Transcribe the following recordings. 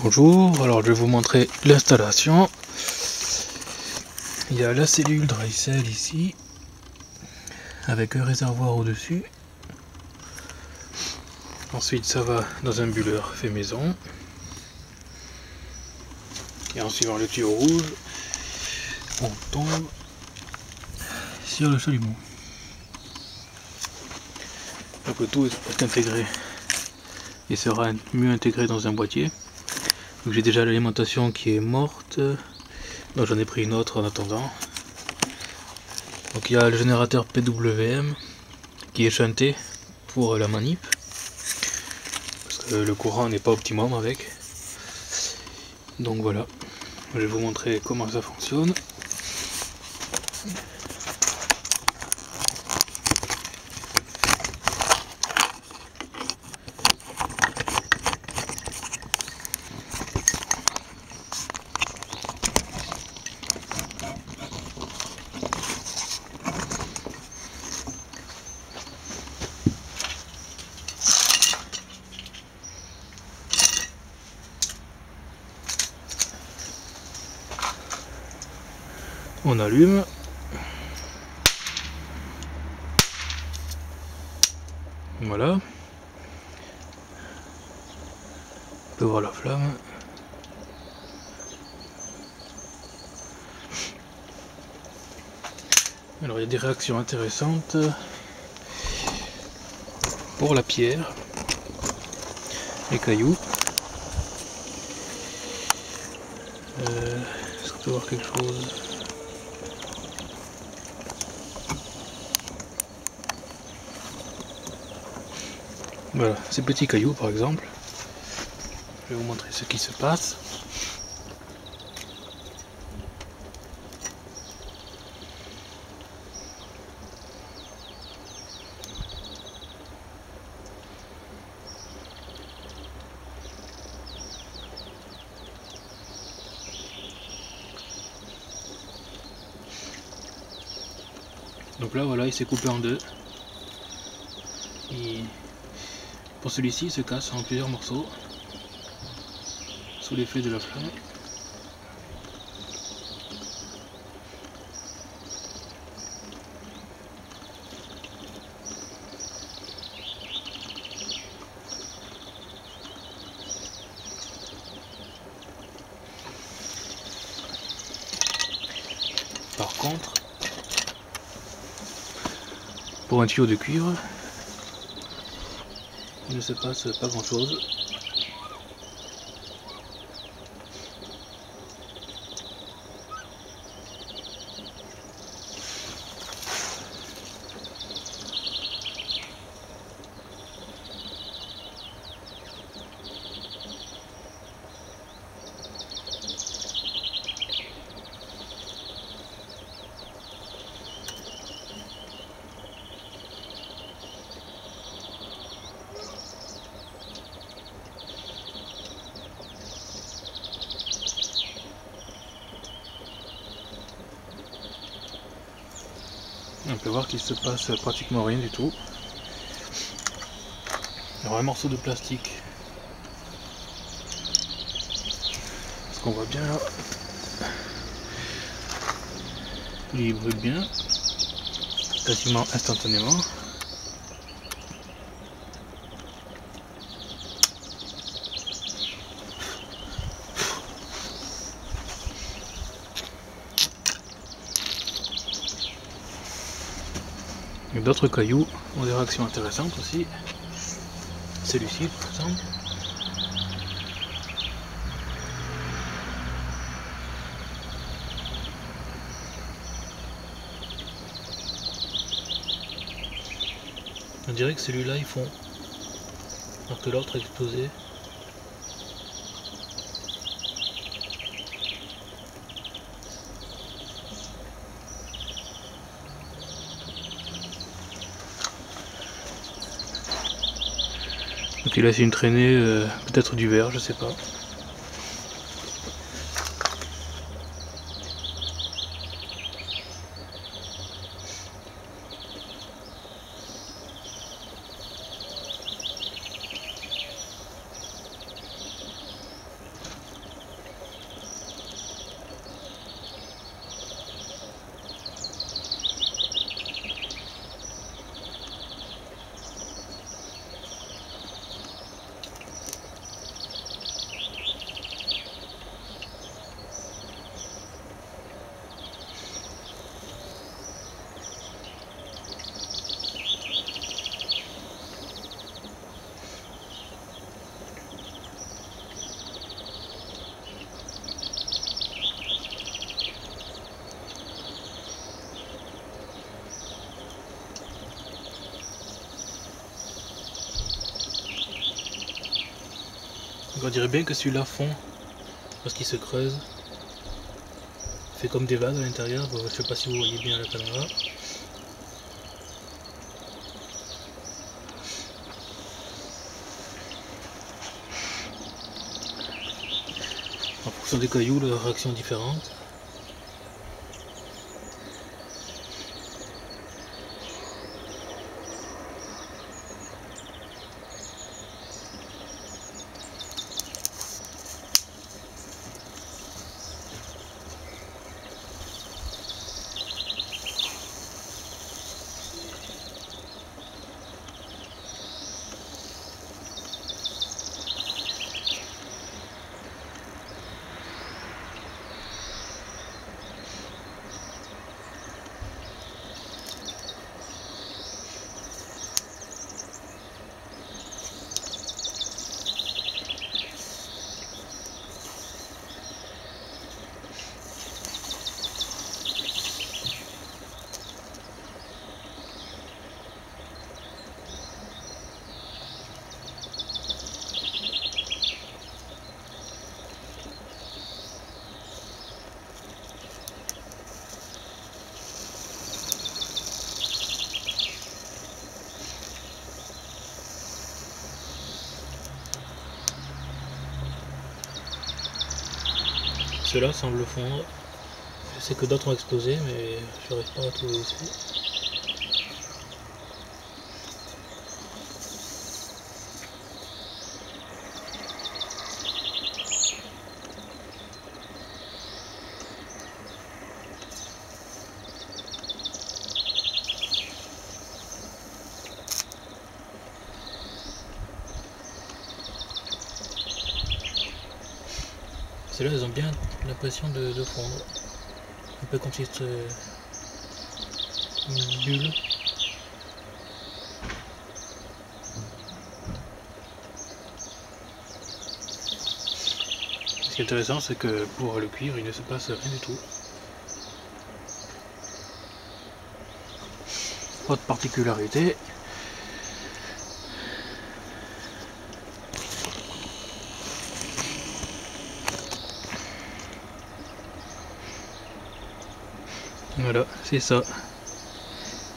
Bonjour, alors je vais vous montrer l'installation. Il y a la cellule dry cell ici, avec un réservoir au-dessus. Ensuite ça va dans un buller fait maison. Et en suivant le tuyau rouge, on tombe sur le chalumeau. Donc le tout est intégré et sera mieux intégré dans un boîtier. Donc j'ai déjà l'alimentation qui est morte, donc j'en ai pris une autre en attendant. Donc il y a le générateur PWM qui est shunté pour la manip, parce que le courant n'est pas optimum avec. Donc voilà, je vais vous montrer comment ça fonctionne. On allume. Voilà. On peut voir la flamme. Alors il y a des réactions intéressantes pour la pierre, les cailloux. Est-ce qu'on peut voir quelque chose? Voilà, ces petits cailloux par exemple. Je vais vous montrer ce qui se passe. Donc là voilà, il s'est coupé en deux. Pour celui-ci, il se casse en plusieurs morceaux sous l'effet de la flamme. Par contre, pour un tuyau de cuivre, il ne se passe pas grand chose. On peut voir qu'il se passe pratiquement rien du tout. Il y aura un morceau de plastique. Ce qu'on voit bien là. Il brûle bien, quasiment instantanément. D'autres cailloux ont des réactions intéressantes aussi. Celui-ci par exemple. On dirait que celui-là il fond, alors que l'autre a explosé. Donc il laisse une traînée, peut-être du verre, je sais pas. Donc on dirait bien que celui-là fond parce qu'il se creuse. Il fait comme des vagues à l'intérieur. Je sais pas si vous voyez bien la caméra. En fonction des cailloux, la réaction est différente. Ceux-là semblent fondre. Je sais que d'autres ont explosé, mais je n'arrive pas à trouver ici. Celles-là, elles ont bien l'impression de fondre. Un peu comme si c'était une bulle. Ce qui est intéressant, c'est que pour le cuivre, il ne se passe rien du tout. Autre particularité. Voilà, c'est ça.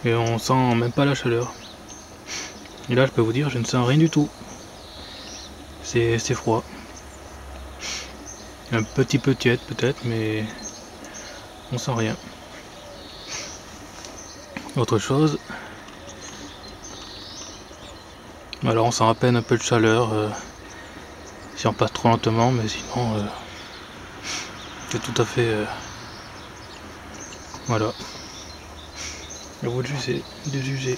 Et on sent même pas la chaleur. Et là, je peux vous dire, je ne sens rien du tout. C'est froid. Un petit peu tiède peut-être, mais on sent rien. Autre chose. Alors on sent à peine un peu de chaleur si on passe trop lentement, mais sinon c'est tout à fait voilà. À vous de juger.